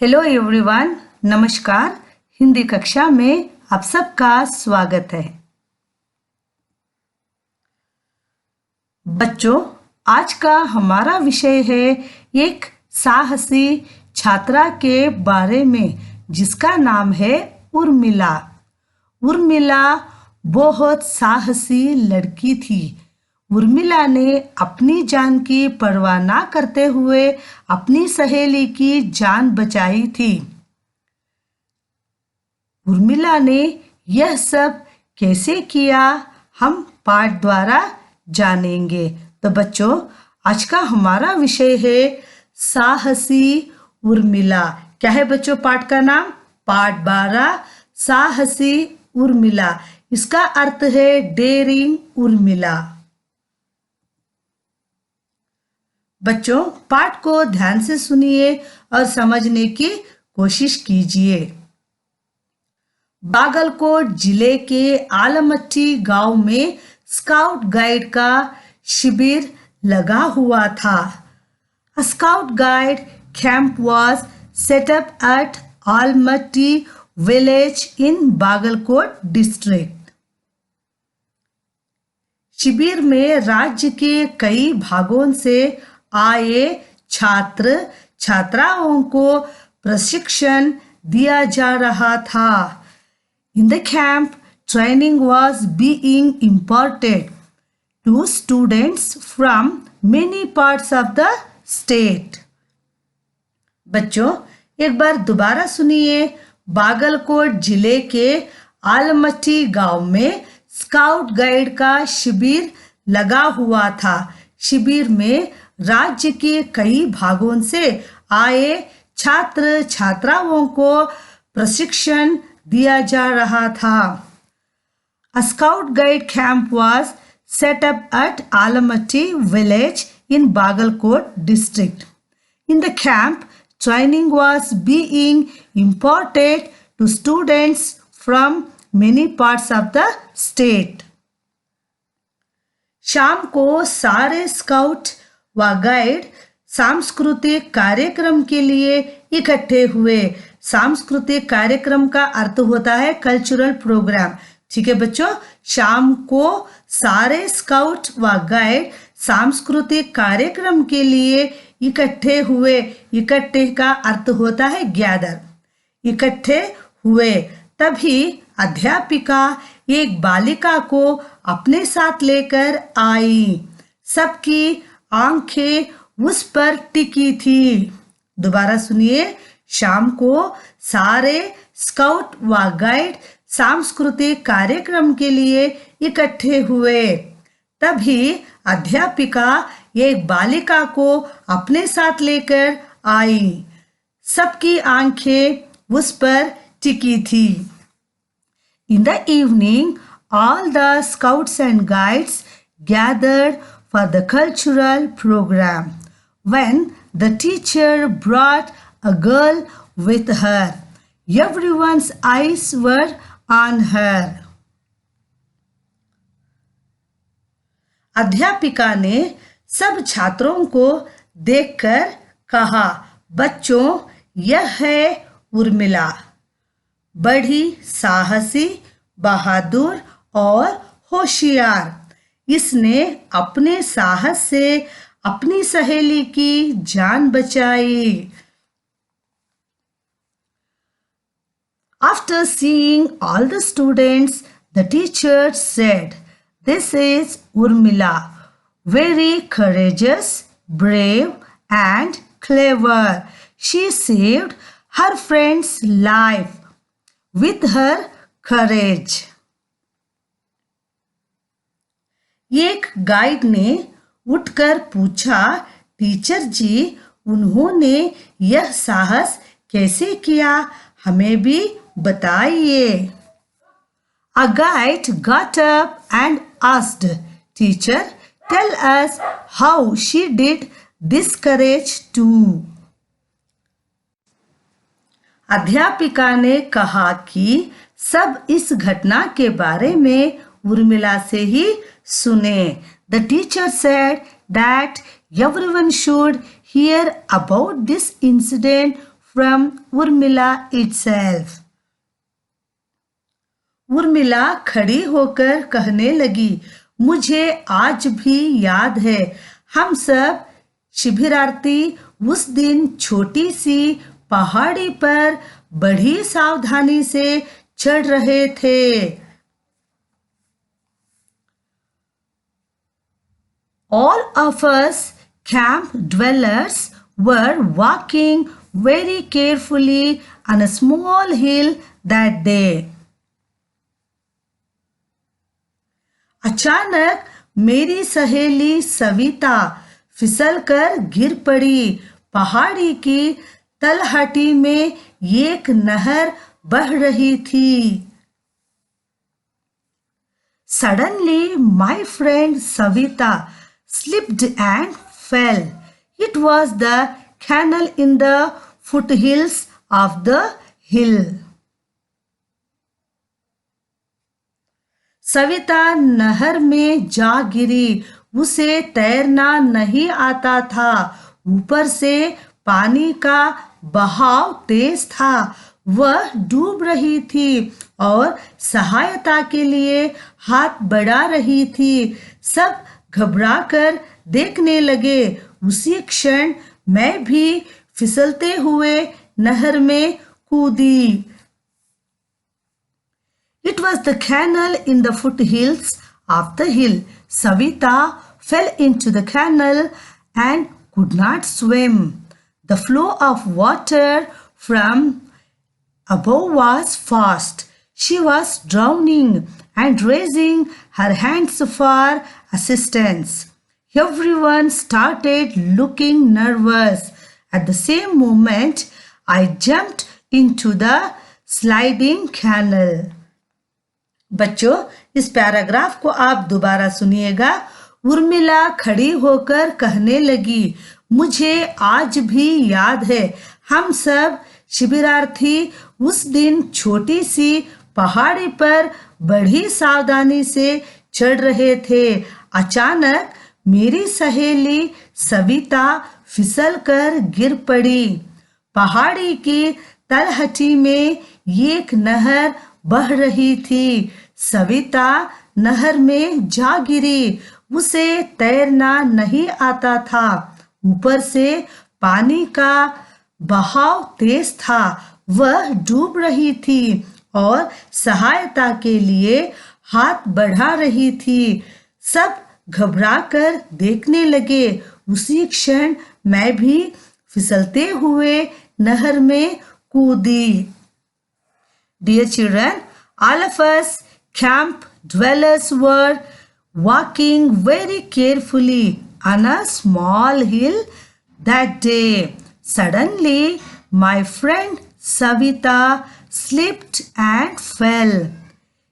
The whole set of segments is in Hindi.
हेलो एवरीवन, नमस्कार। हिंदी कक्षा में आप सबका स्वागत है। बच्चों, आज का हमारा विषय है एक साहसी छात्रा के बारे में जिसका नाम है उर्मिला। उर्मिला बहुत साहसी लड़की थी। उर्मिला ने अपनी जान की परवाह ना करते हुए अपनी सहेली की जान बचाई थी। उर्मिला ने यह सब कैसे किया, हम पाठ द्वारा जानेंगे। तो बच्चों, आज का हमारा विषय है साहसी उर्मिला। क्या है बच्चों पाठ का नाम? पाठ 12 साहसी उर्मिला। इसका अर्थ है डेयरिंग उर्मिला। बच्चों, पाठ को ध्यान से सुनिए और समझने की कोशिश कीजिए। बागलकोट जिले के आलमट्टी गांव में स्काउट गाइड का शिविर लगा हुआ था। A scout guide camp was set up at Almaty village in Bagalkot district. शिविर में राज्य के कई भागों से आए छात्र छात्राओं को प्रशिक्षण दिया जा रहा था। In the camp, training was being imparted to students from many parts of the state. बच्चों, एक बार दोबारा सुनिए। बागलकोट जिले के आलमट्टी गांव में स्काउट गाइड का शिविर लगा हुआ था। शिविर में राज्य के कई भागों से आए छात्र छात्राओं को प्रशिक्षण दिया जा रहा था। A scout guide camp was set up at Alamatti village in Bagalkot district. In the camp, training was being imparted to students from many parts of the state. शाम को सारे स्काउट व गाइड सांस्कृतिक कार्यक्रम के लिए इकट्ठे हुए। सांस्कृतिक कार्यक्रम का अर्थ होता है कल्चरल प्रोग्राम। ठीक है बच्चों, शाम को सारे स्काउट व गाइड सांस्कृतिक कार्यक्रम के लिए इकट्ठे हुए। इकट्ठे का अर्थ होता है गैदर। इकट्ठे हुए तभी अध्यापिका एक बालिका को अपने साथ लेकर आई। सबकी आंखें उस पर टिकी थी। दोबारा सुनिए। शाम को सारे स्काउट व गाइड सांस्कृतिक कार्यक्रम के लिए इकट्ठे हुए। तभी अध्यापिका एक बालिका को अपने साथ लेकर आई। सबकी आंखें उस पर टिकी थी। In the evening, all the scouts and guides gathered for the cultural program. When the teacher brought a girl with her, everyone's eyes were on her. अध्यापिका ने सब छात्रों को देखकर कहा, बच्चों, यह है उर्मिला। बड़ी साहसी, बहादुर और होशियार। इसने अपने साहस से अपनी सहेली की जान बचाई। After seeing all the students, the teacher said, "This is Urmila, very courageous, brave and clever. She saved her friend's life with her courage." एक गाइड ने उठकर पूछा, टीचर जी, उन्होंने यह साहस कैसे किया, हमें भी बताइए। A guide got up and asked, "Teacher, tell us how she did this courage too." अध्यापिका ने कहा कि सब इस घटना के बारे में उर्मिला से ही सुने। The teacher said that everyone should hear about this incident from Urmila itself. Urmila खड़ी होकर कहने लगी, मुझे आज भी याद है, हम सब शिविरार्थी उस दिन छोटी सी पहाड़ी पर बड़ी सावधानी से चढ़ रहे थे। All of us camp dwellers were walking very carefully on a small hill that day. अचानक मेरी सहेली सविता फिसलकर गिर पड़ी। पहाड़ी की तलहटी में एक नहर बह रही थी। Suddenly, my friend Savita slipped and fell. It was the canal in the foothills of the hill. Savita नहर में जा गिरी। उसे तैरना नहीं आता था। ऊपर से पानी का बहाव तेज था। वह डूब रही थी और सहायता के लिए हाथ बढ़ा रही थी। सब घबराकर देखने लगे। उसी क्षण मैं भी फिसलते हुए नहर में कूदी। It was the canal in the foothills of the hill. Savita fell into the canal and could not swim. The flow of water from above was fast. She was drowning and raising her hands for assistance. Everyone started looking nervous. At the same moment, I jumped into the sliding canal. बच्चों, इस पैराग्राफ को आप दोबारा सुनिएगा। उर्मिला खड़ी होकर कहने लगी, मुझे आज भी याद है, हम सब शिविरार्थी उस दिन छोटी सी पहाड़ी पर बड़ी सावधानी से चढ़ रहे थे। अचानक मेरी सहेली सविता फिसलकर गिर पड़ी। पहाड़ी की तलहटी में एक नहर बह रही थी। सविता नहर में जा गिरी। उसे तैरना नहीं आता था। ऊपर से पानी का बहाव तेज था। वह डूब रही थी और सहायता के लिए हाथ बढ़ा रही थी। सब घबराकर देखने लगे। उसी क्षण मैं भी फिसलते हुए नहर में कूदी। Dear children, all of us camp dwellers were walking very carefully on a small hill that day. Suddenly, my friend Savita slipped and fell.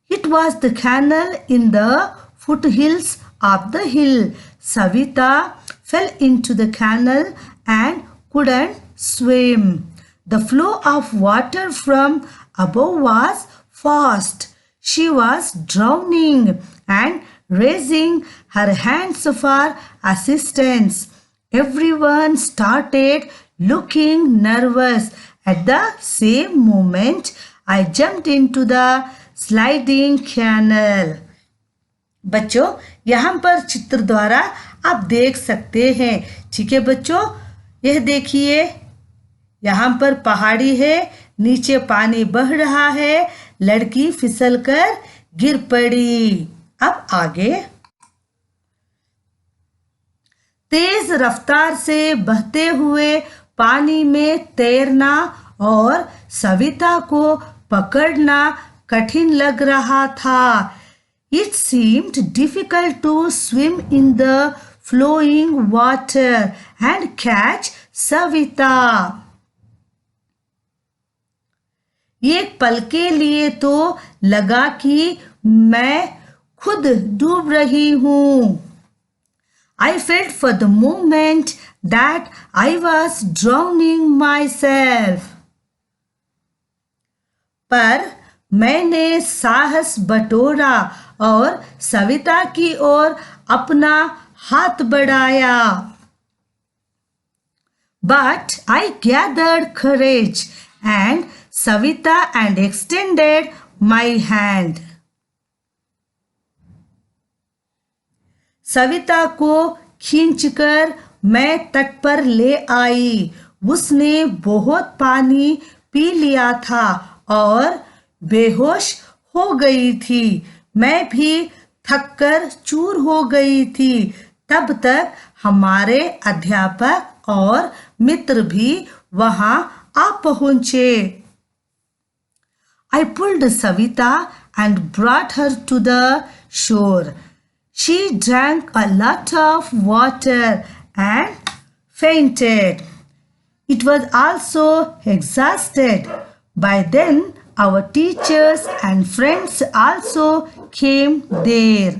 It was the canal in the foothills of the hill. Savita fell into the canal and couldn't swim. The flow of water from above was fast. She was drowning and raising her hands for assistance. Everyone started looking nervous. At the same moment, I jumped into the sliding canal. बच्चों, यहाँ पर चित्र द्वारा आप देख सकते हैं। ठीक है बच्चों, यह देखिए, यहाँ पर पहाड़ी है, नीचे पानी बह रहा है। लड़की फिसलकर गिर पड़ी। अब आगे, तेज रफ्तार से बहते हुए पानी में तैरना और सविता को पकड़ना कठिन लग रहा था। It seemed difficult to swim in the flowing water and catch Savita. एक पल के लिए तो लगा कि मैं खुद डूब रही हूँ। I felt for the moment that I was drowning myself. पर मैंने साहस बटोरा और सविता की ओर अपना हाथ बढ़ाया। But I gathered courage and Savita and extended my hand. Savita को खींचकर मैं तट पर ले आई। उसने बहुत पानी पी लिया था और बेहोश हो गई थी। मैं भी थककर चूर हो गई थी। तब तक हमारे अध्यापक और मित्र भी वहां आ पहुंचे। I pulled Savita and brought her to the shore. She drank a lot of water and fainted. It was also exhausted. By then, our teachers and friends also came there.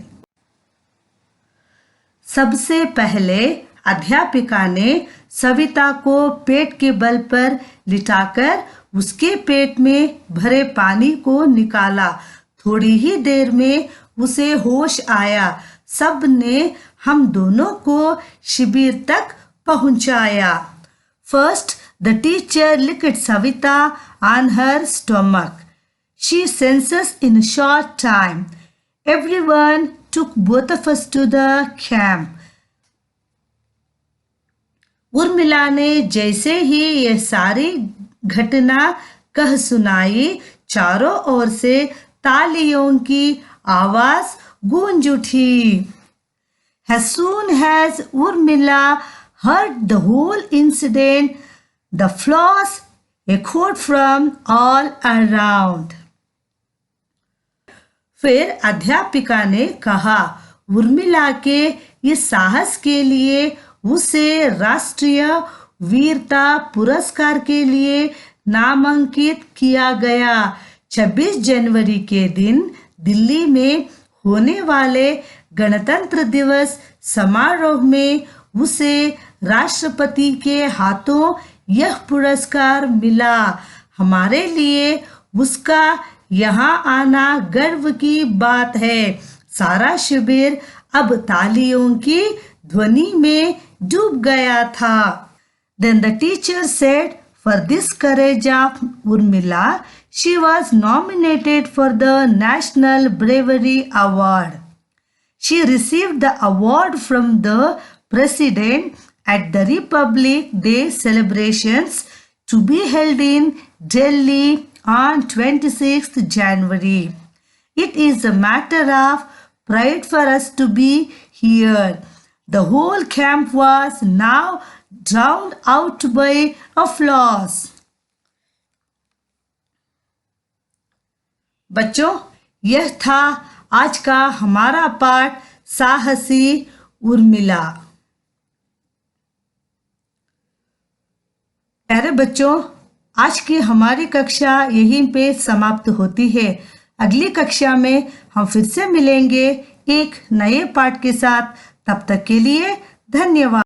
सबसे पहले अध्यापिका ने सविता को पेट के बल पर लिटाकर उसके पेट में भरे पानी को निकाला। थोड़ी ही देर में उसे होश आया। सब ने हम दोनों को शिविर तक पहुंचाया। First, the teacher licked Savita on her stomach. She senses in a short time. Everyone took both of us to the camp. Urmila ने जैसे ही ये सारी घटना कह सुनाई, चारों ओर से तालियों की आवाज गूंज उठी। As soon as Urmila heard the whole incident, the applause echoed from all around. फिर अध्यापिका ने कहा, उर्मिला के इस साहस के लिए उसे राष्ट्रीय वीरता पुरस्कार के लिए नामांकित किया गया। 26 जनवरी के दिन दिल्ली में होने वाले गणतंत्र दिवस समारोह में उसे राष्ट्रपति के हाथों यह पुरस्कार मिला। हमारे लिए उसका यहाँ आना गर्व की बात है। सारा शिविर अब तालियों की ध्वनि में डूब गया था। Then the teacher said, for this courage of Urmila, she was nominated for the National Bravery Award. She received the award from the President at the Republic Day celebrations to be held in Delhi on 26th January. It is a matter of pride for us to be here. The whole camp was now drowned out by applause. बच्चों, यह था आज का हमारा पाठ साहसी उर्मिला। प्यारे बच्चों, आज की हमारी कक्षा यहीं पे समाप्त होती है। अगली कक्षा में हम फिर से मिलेंगे एक नए पाठ के साथ। तब तक के लिए धन्यवाद।